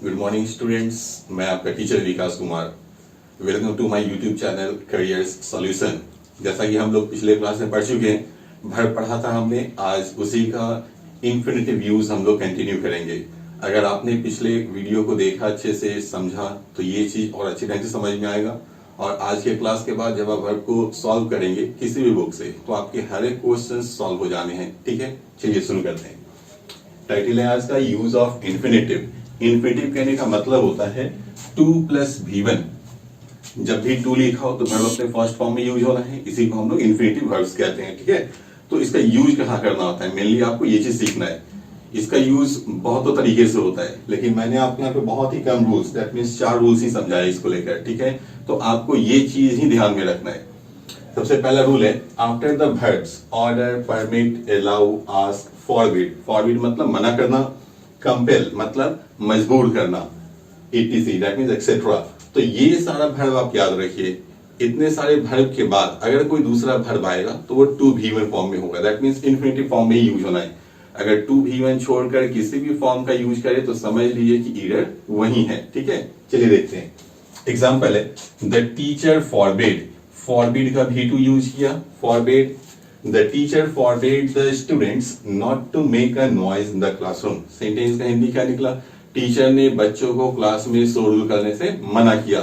Good morning students, मैं आपका teacher Vikas Kumar. Welcome to my YouTube channel careers solution. जैसा कि हम लोग पिछले क्लास में पढ़ चुके हैं, वर्ब पढ़ा था हमने, आज उसी का इन्फिनिटिव यूज हम लोग कंटिन्यू करेंगे। अगर आपने पिछले वीडियो को देखा, अच्छे से समझा, तो ये चीज और अच्छी ढंग से समझ में आएगा। और आज के क्लास के बाद जब आप वर्ब को सॉल्व करेंगे किसी भी बुक से, तो आपके हर एक क्वेश्चन सॉल्व हो जाने हैं। ठीक है, चलिए शुरू करते हैं। टाइटल है आज का यूज ऑफ इन्फिनिटिव। इन्फिनिटिव कहने का मतलब होता है 2 + V1। जब भी 2 लिखा हो तो वर्ब अपने फर्स्ट फॉर्म में यूज होना है, इसी को हम लोग इन्फिनिटिव वर्ब्स कहते हैं। ठीक है, तो इसका यूज कहाँ करना होता है, मेनली आपको ये चीज सीखना है। इसका यूज बहुत तरीके से होता है, लेकिन मैंने आपको यहाँ पे बहुत ही कम रूल्स, दैट मीन्स 4 रूल्स ही समझाया इसको लेकर। ठीक है, तो आपको ये चीज ही ध्यान में रखना है। सबसे पहला रूल है, after the verbs order, permit, allow, ask, forbid. Forbid मतलब मना करना, कंपेल मतलब मजबूर करना, etc, दैट मींस एक्सेट्रा। तो ये सारा वर्ब आप याद रखिए। इतने सारे वर्ब के बाद अगर कोई दूसरा वर्ब आएगा तो वो 2V1 फॉर्म में होगा, दैट मींस इन्फिनिटिव फॉर्म में ही यूज होना है। अगर 2V1 छोड़कर किसी भी फॉर्म का यूज करे तो समझ लीजिए कि एरर वही है। ठीक है, चलिए देखते हैं। एग्जाम्पल है, द टीचर फॉरबिड। फॉरबिड का V2 यूज किया, forbid. The teacher forbid the students not to make a noise in the classroom. Sentence का हिंदी क्या निकला, टीचर ने बच्चों को क्लास में शोरगुल करने से मना किया।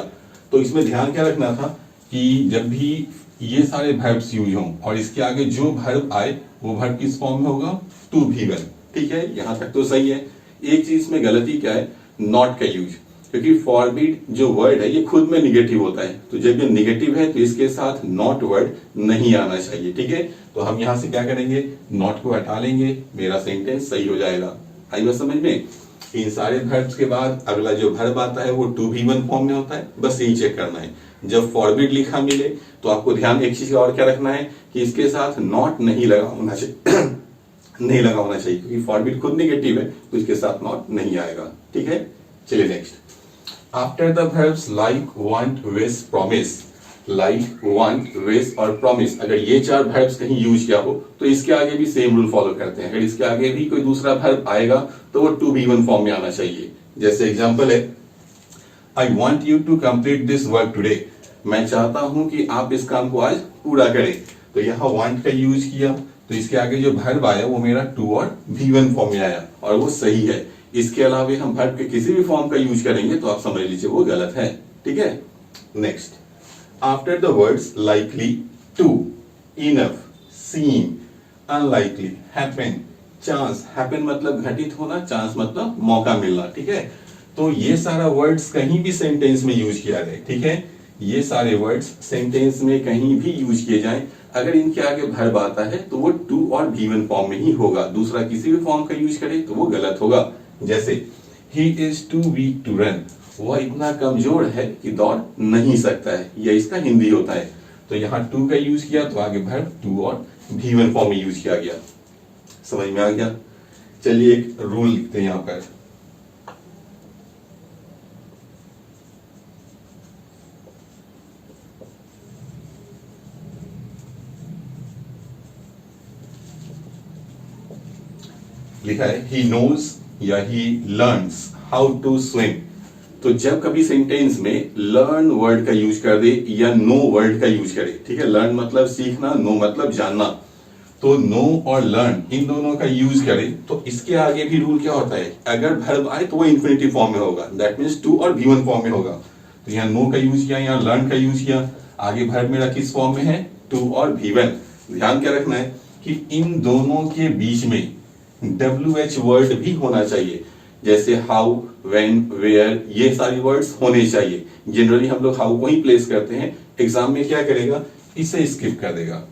तो इसमें ध्यान क्या रखना था कि जब भी ये सारे वर्ब्स यूज हों और इसके आगे जो वर्ब आए वो वर्ब किस फॉर्म में होगा, 2V1। ठीक है, यहां तक तो सही है। एक चीज में गलती क्या है, नॉट का यूज, क्योंकि फॉरबिड जो वर्ड है ये खुद में निगेटिव होता है। तो जब ये निगेटिव है तो इसके साथ नॉट वर्ड नहीं आना चाहिए। ठीक है, तो हम यहां से क्या करेंगे, नॉट को हटा लेंगे, मेरा सेंटेंस सही हो जाएगा। आई बात समझ में। इन सारे वर्ब्स के बाद अगला जो वर्ब आता है वो 2V1 फॉर्म में होता है, बस यही चेक करना है। जब फॉरबिड लिखा मिले तो आपको ध्यान एक चीज और क्या रखना है कि इसके साथ नॉट नहीं लगा होना चाहिए नहीं लगा होना चाहिए, क्योंकि फॉरबिड खुद निगेटिव है तो इसके साथ नॉट नहीं आएगा। ठीक है, चलिए next. After the verbs like, want, wish, promise, like, want, wish और promise, अगर ये 4 verbs कहीं यूज किया हो तो इसके आगे भी सेम रूल फॉलो करते हैं। अगर इसके आगे भी कोई दूसरा verb आएगा तो वो 2V1 फॉर्म में आना चाहिए। जैसे एग्जांपल है, I want you to complete this work today। मैं चाहता हूं कि आप इस काम को आज पूरा करें। तो यहाँ want का यूज किया तो इसके आगे जो verb आया वो मेरा 2 और V1 फॉर्म में आया और वो सही है। इसके अलावा हम वर्ब के किसी भी फॉर्म का यूज करेंगे तो आप समझ लीजिए वो गलत है। ठीक है, next. After the words likely, to, enough, seem, unlikely, happen, chance. Happen मतलब घटित होना, चांस मतलब मौका मिलना। ठीक है, तो ये सारा वर्ड्स कहीं भी सेंटेंस में यूज किया जाए। ठीक है, ये सारे वर्ड्स सेंटेंस में कहीं भी यूज किए जाएं, अगर इनके आगे वर्ब आता है तो वो 2 और V1 फॉर्म में ही होगा। दूसरा किसी भी फॉर्म का यूज करे तो वो गलत होगा। जैसे he is too weak to run, वह इतना कमजोर है कि दौड़ नहीं सकता है, यह इसका हिंदी होता है। तो यहाँ 2 का यूज किया तो आगे वर्ब 2 और V1 फॉर्म में यूज किया गया। समझ में आ गया। चलिए एक रूल लिखते हैं यहाँ पर। लिखा है he knows या he learns how to swim। तो जब कभी सेंटेंस में लर्न वर्ड का यूज कर दे या नो वर्ड का यूज करे, ठीक है, लर्न मतलब सीखना, नो मतलब जानना, तो नो और लर्न इन दोनों का यूज करे तो इसके आगे भी रूल क्या होता है, अगर वर्ब आए तो वो इन्फिनिटिव फॉर्म में होगा, दैट मींस 2 और V1 फॉर्म में होगा। तो यहाँ नो का यूज किया, यहाँ लर्न का यूज किया, आगे वर्ब मेरा किस फॉर्म में है, 2 और V1। ध्यान क्या रखना है कि इन दोनों के बीच में WH वर्ड भी होना चाहिए, जैसे हाउ, व्हेन, वेयर, ये सारी वर्ड्स होने चाहिए। जनरली हम लोग हाउ को ही प्लेस करते हैं, एग्जाम में क्या करेगा, इसे स्किप कर देगा,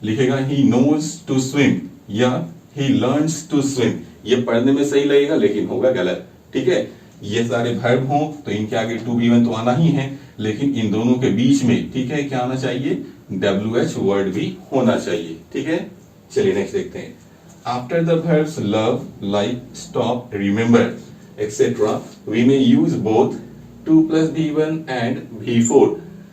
लिखेगा ही नोज टू स्विम या ही लर्न्स टू स्विम। ये पढ़ने में सही लगेगा लेकिन होगा गलत। ठीक है, ये सारे वर्ब हों तो इनके आगे 2V1 तो आना ही है, लेकिन इन दोनों के बीच में, ठीक है, क्या आना चाहिए, WH वर्ड भी होना चाहिए। ठीक है, चलिए नेक्स्ट देखते हैं। After the verbs love, like, stop, remember, etc., we may use both 2 + V1 and V4।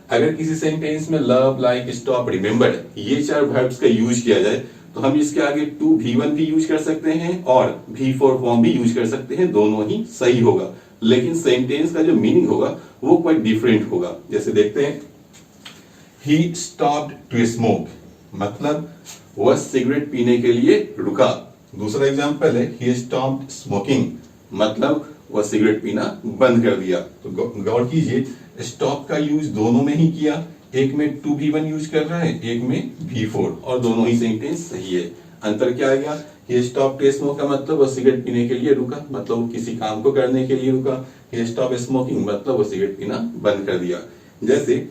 अगर किसी सेंटेंस में लव, लाइक, स्टॉप, रिमेंबर ये 4 verbs का यूज किया जाए तो हम इसके आगे 2V1 भी यूज कर सकते हैं और V4 फॉर्म भी यूज कर सकते हैं, दोनों ही सही होगा। लेकिन सेंटेंस का जो मीनिंग होगा वो क्वाइट डिफरेंट होगा। जैसे देखते हैं, ही स्टॉप्ड टू स्मोक, मतलब वह सिगरेट पीने के लिए रुका। दूसरा एग्जांपल है, ही स्टॉप्ड स्मोकिंग, मतलब वह सिगरेट पीना बंद कर दिया। तो गौर कीजिए, स्टॉप का यूज दोनों में ही किया, एक में टू भी वन यूज कर रहा है, एक में भी फोर, और दोनों ही सेंटेंस सही है। अंतर क्या आ गया, ही स्टॉप टू स्मोक का मतलब वह सिगरेट पीने के लिए रुका, मतलब वो किसी काम को करने के लिए रुका। ही स्टॉप स्मोकिंग मतलब वो सिगरेट पीना बंद कर दिया। जैसे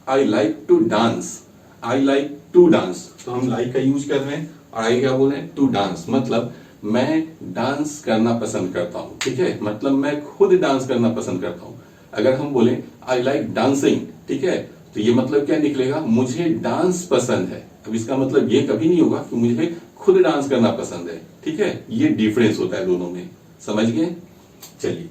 I like to dance, I like to dance, तो हम लाइक का यूज कर रहे हैं और आई क्या बोल रहे हैं, टू डांस, मतलब मैं डांस करना पसंद करता हूं। ठीक है, मतलब मैं खुद डांस करना पसंद करता हूं। अगर हम बोले आई लाइक डांसिंग, ठीक है, तो ये मतलब क्या निकलेगा, मुझे डांस पसंद है। अब इसका मतलब ये कभी नहीं होगा कि मुझे खुद डांस करना पसंद है। ठीक है, ये डिफरेंस होता है दोनों में, समझ गए। चलिए,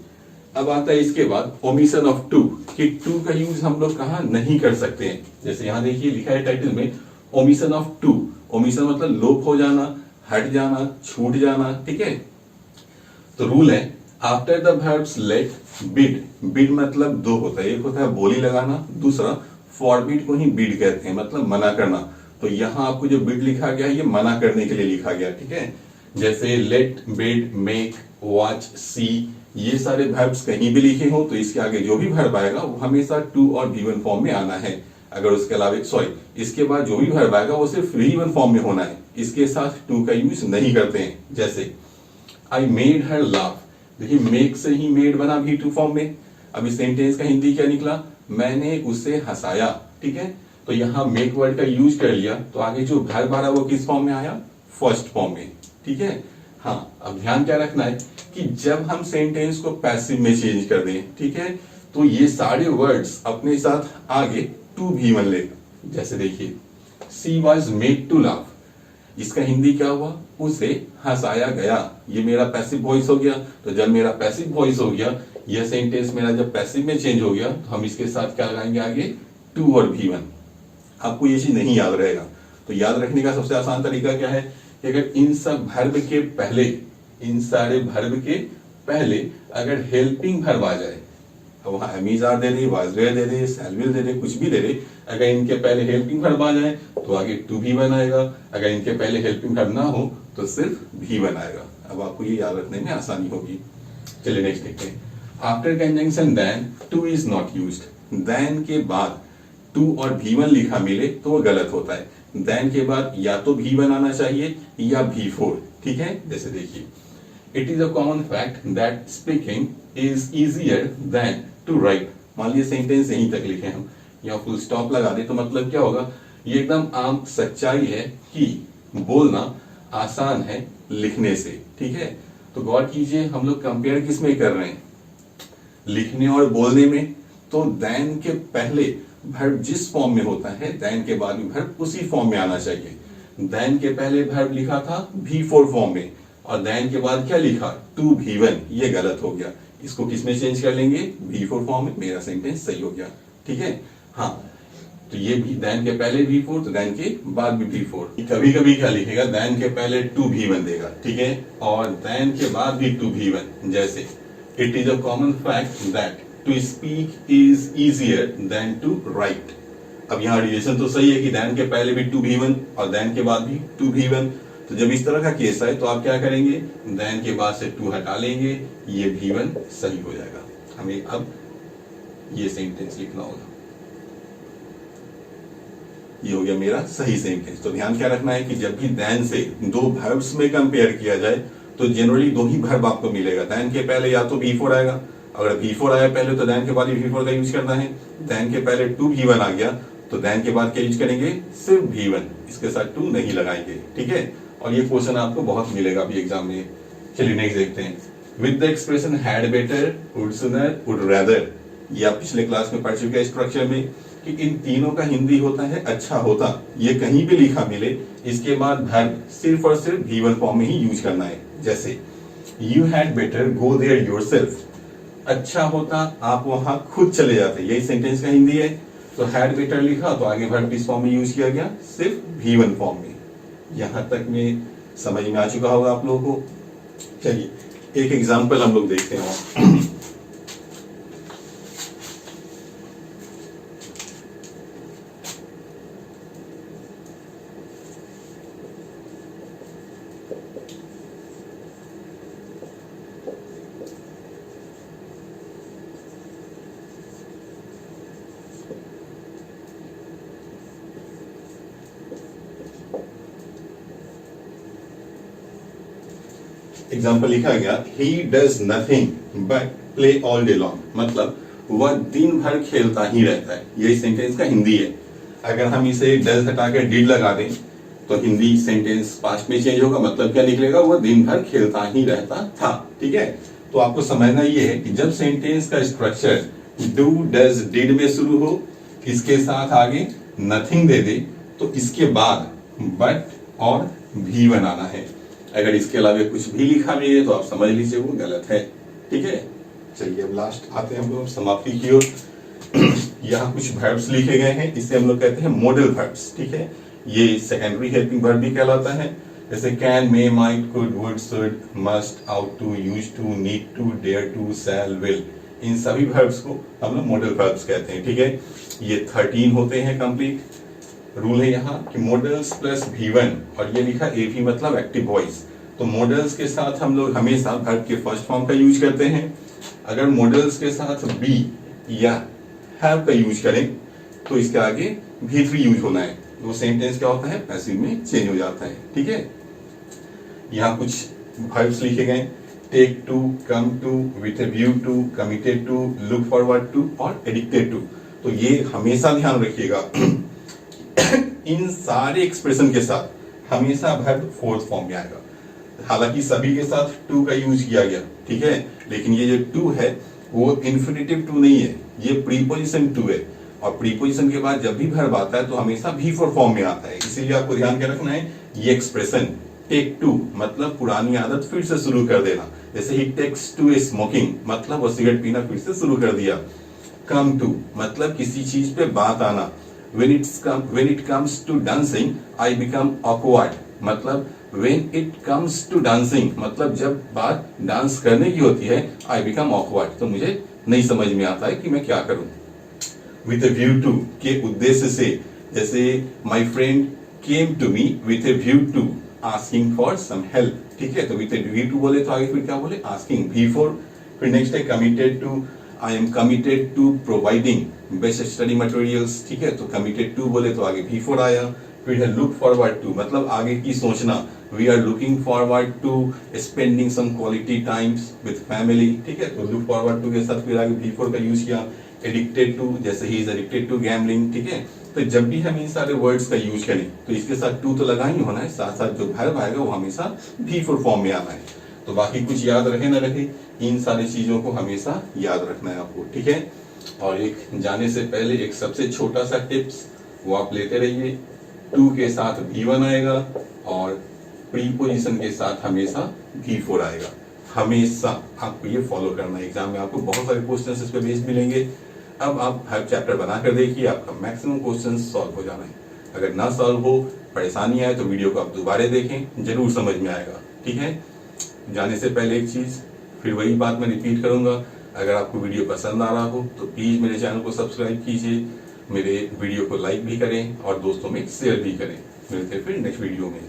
अब आता है इसके बाद ओमिशन ऑफ टू, कि टू का यूज हम लोग कहां नहीं कर सकते हैं। जैसे यहां देखिए लिखा है टाइटल में, ओमिशन ऑफ टू। ओमिशन मतलब लोप हो जाना, हट जाना, छूट जाना। ठीक है, तो रूल है, after the verbs let, bid, bid मतलब दो होता है, एक होता है बोली लगाना, दूसरा फॉरबिड को ही बिड कहते हैं, मतलब मना करना। तो यहां आपको जो बिड लिखा गया है ये मना करने के लिए लिखा गया। ठीक है, जैसे लेट, बिड, मेक, वॉच, सी, ये सारे वर्ब्स कहीं भी लिखे हो तो इसके आगे जो भी वर्ब आएगा वो हमेशा टू और भी वन फॉर्म में आना है। अगर उसके अलावा सॉरी, इसके बाद जो भी वर्ब आएगा वो सिर्फ भी वन फॉर्म में होना है, इसके साथ टू का यूज नहीं करते हैं। जैसे आई मेड हर लाफ, देखिए मेक से ही मेड बना भी टू फॉर्म में। अब इस सेंटेंस का हिंदी क्या निकला, मैंने उसे हंसाया। ठीक है, तो यहां मेक वर्ड का यूज कर लिया, तो आगे जो वर्ब आ रहा है वो किस फॉर्म में आया, फर्स्ट फॉर्म में। ठीक है, हाँ, अब ध्यान क्या रखना है कि जब हम सेंटेंस को पैसिव में चेंज कर दें, ठीक है, तो ये सारे वर्ड्स अपने साथ आगे टू भी वन लेगा। जैसे देखिए, सी वॉज मेड टू लाफ, इसका हिंदी क्या हुआ, उसे हंसाया गया। ये मेरा पैसिव वॉइस हो गया। तो जब मेरा पैसिव वॉइस हो गया, यह सेंटेंस मेरा जब पैसिव में चेंज हो गया, तो हम इसके साथ क्या लगाएंगे आगे, टू और भी वन। आपको ये चीज नहीं याद रहेगा, तो याद रखने का सबसे आसान तरीका क्या है कि अगर इन सब वर्ब के पहले, इन सारे वर्ब के पहले अगर हेल्पिंग वर्ब आ जाए, अब वहां अमीजार दे दे, वाज वेयर दे दे, शैल विल दे दे, कुछ भी दे दे, अगर इनके पहले हेल्पिंग वर्ब आ जाए तो आगे टू भी वन आएगा। अगर इनके पहले हेल्पिंग वर्ब ना हो तो सिर्फ भी वन आएगा। अब आपको ये याद रखने में आसानी होगी। चलिए नेक्स्ट देखते हैं, after conjunction than to is not used, than के बाद टू और भी वन लिखा मिले तो वो गलत होता है। देन के बाद या तो भी वन आना चाहिए या भी फोर। ठीक है, जैसे देखिए, it is a common fact that speaking is easier than to write. मान लीजिए सेंटेंस यहीं तक लिखे हम, या फुल स्टॉप लगा दे, तो मतलब क्या होगा, ये एकदम आम सच्चाई है कि बोलना आसान है लिखने से। ठीक है, तो गौर कीजिए, हम लोग कंपेयर किस में कर रहे हैं, लिखने और बोलने में। तो देन के पहले वर्ब जिस फॉर्म में होता है, देन के बाद भी वर्ब उसी फॉर्म में आना चाहिए। देन के पहले वर्ब लिखा था भी फोर फॉर्म में, और देन के बाद क्या लिखा, टू भी वन, ये गलत हो गया। इसको किस में चेंज कर लेंगे, भी फोर फॉर्म में, मेरा सेंटेंस सही हो गया। ठीक है, हाँ, तो ये भी देन के पहले भी फोर, तो देन के बाद भी फोर। कभी कभी क्या लिखेगा, देन के पहले टू भी वन देगा। ठीक है, और देन के बाद भी टू भी वन। जैसे it is a common fact that to speak is easier than to write. अब यहाँ रिलेशन तो सही है कि देन के पहले भी टू भी वन और देन के बाद भी टू भी वन। तो जब इस तरह का केस है तो आप क्या करेंगे, देन के बाद से टू हटा लेंगे, ये भी वन सही हो जाएगा। हमें अब ये सेंटेंस लिखना होगा, ये हो गया मेरा सही सेंटेंस। तो ध्यान क्या रखना है कि जब भी देन से दो वर्ब्स में कंपेयर किया जाए तो जनरली दो ही वर्ब आपको मिलेगा। देन के पहले या तो भी फोर आएगा, अगर भी फोर आया पहले तो देन के बाद भी फोर का यूज करना है। देन के पहले टू भी वन आ गया तो देन के बाद क्या यूज करेंगे, सिर्फ भी वन, इसके साथ टू नहीं लगाएंगे। ठीक है, और ये क्वेश्चन आपको बहुत मिलेगा अभी एग्जाम में। चलिए नेक्स्ट देखते हैं, with the expression had better, would sooner, would rather, ये आप पिछले क्लास में पढ़ चुके हैं स्ट्रक्चर में कि इन तीनों का हिंदी होता है अच्छा होता। ये कहीं भी लिखा मिले, इसके बाद वर्ब सिर्फ और सिर्फ भी वन फॉर्म में ही यूज करना है। जैसे you had better go there yourself, अच्छा होता आप वहां खुद चले जाते, यही सेंटेंस का हिंदी है। तो हैड बेटर लिखा तो आगे वर्ब किस फॉर्म में यूज किया गया, सिर्फ भी वन फॉर्म में। यहां तक में समझ में आ चुका होगा आप लोगों को। चलिए एक एग्जांपल हम लोग देखते हैं। एग्जाम्पल लिखा गया, he does nothing but play all day long, मतलब वह दिन भर खेलता ही रहता है। यही सेंटेंस का हिंदी है। अगर हम इसे डज हटा के डिड लगा दें तो हिंदी सेंटेंस पास्ट में चेंज होगा, मतलब क्या निकलेगा, वह दिन भर खेलता ही रहता था। ठीक है, तो आपको समझना ये है कि जब सेंटेंस का स्ट्रक्चर डू डज डिड में शुरू हो, इसके साथ आगे नथिंग दे दे, तो इसके बाद बट और भी बनाना है। अगर इसके अलावा कुछ भी लिखा भी है तो आप समझ लीजिए वो गलत है। ठीक है, चलिए अब लास्ट आते हैं हम लोग समाप्ति की ओर। यहाँ कुछ वर्ब्स लिखे गए हैं, इसे हम लोग कहते हैं मॉडल वर्ब्स। ठीक है, ये सेकेंडरी हेल्पिंग वर्ब भी कहलाता है। जैसे can, may, might, could, would, should, must, ought to, use to, need to, dare to, shall, will, इन सभी वर्ब्स को हम लोग मॉडल वर्ब्स कहते हैं। ठीक है, ये 13 होते हैं कंप्लीट। रूल है यहाँ कि मॉडल्स प्लस V1 और ये लिखा AV मतलब एक्टिव वॉइस, तो मॉडल्स के साथ हम लोग हमेशा वर्ब के फर्स्ट फॉर्म का यूज करते हैं। अगर मॉडल्स के साथ बी या हैव का यूज करें तो इसके आगे V3 यूज होना है, वो सेंटेंस क्या होता है, पैसिव में चेंज हो जाता है। ठीक है, यहाँ कुछ वर्ब्स लिखे गए, take to, come to, with a view to, committed to, look forward to और एडिक्टेड टू। तो ये हमेशा ध्यान रखिएगा इन सारे एक्सप्रेशन के साथ हमेशा वर्ब फोर्थ फॉर्म में आएगा। हालांकि सभी के साथ टू का यूज किया गया, ठीक है, लेकिन ये जो टू है वो इन्फिनिटिव टू नहीं है, ये प्रीपोजिशन टू है, और प्रीपोजिशन के बाद जब भी वर्ब आता है तो हमेशा V4 फॉर्म में आता है। इसीलिए आपको ध्यान के रखना है ये एक्सप्रेशन टेक टू मतलब पुरानी आदत फिर से शुरू कर देना, जैसे ही टेक्स टू स्मोकिंग मतलब वो सिगरेट पीना फिर से शुरू कर दिया। कम टू मतलब किसी चीज पे बात आना, when it comes to dancing I become awkward मतलब when it comes to dancing मतलब जब बात डांस करने की होती है I become awkward, तो मुझे नहीं समझ में आता है कि मैं क्या करूं। with a view to के उद्देश्य से, जैसे my friend came to me with a view to asking for some help। ठीक है, तो with a view to बोले तो आगे फिर क्या बोले, asking, V4। फिर नेक्स्ट है committed to, I am committed to providing best study materials। ठीक है, तो committed to बोले तो आगे V4 आया। फिर है look forward to मतलब आगे की सोचना, we are looking forward to spending some quality times with family। ठीक है, तो look forward to के साथ फिर आगे V4 का यूज किया। addicted to जैसे he is addicted to gambling। ठीक है, तो जब भी हम इन सारे वर्ड्स का यूज करें तो इसके साथ टू तो लगा ही होना है, साथ साथ जो वर्ब आएगा वो हमेशा V4 फॉर्म में आना है। तो बाकी कुछ याद रहे ना रहे, इन सारी चीजों को हमेशा याद रखना है आपको। ठीक है, और एक जाने से पहले एक सबसे छोटा सा टिप्स वो आप लेते रहिए, टू के साथ V1 आएगा और प्रीपोजिशन के साथ हमेशा V4 आएगा। हमेशा आपको ये फॉलो करना है, एग्जाम में आपको बहुत सारे क्वेश्चंस इस पे बेस्ड मिलेंगे। अब आप हर चैप्टर बनाकर देखिए, आपका मैक्सिमम क्वेश्चन सॉल्व हो जाना है। अगर ना सॉल्व हो, परेशानी आए तो वीडियो को आप दोबारा देखें, जरूर समझ में आएगा। ठीक है, जाने से पहले एक चीज फिर वही बात मैं रिपीट करूंगा, अगर आपको वीडियो पसंद आ रहा हो तो प्लीज मेरे चैनल को सब्सक्राइब कीजिए, मेरे वीडियो को लाइक भी करें और दोस्तों में शेयर भी करें। मिलते हैं फिर नेक्स्ट वीडियो में।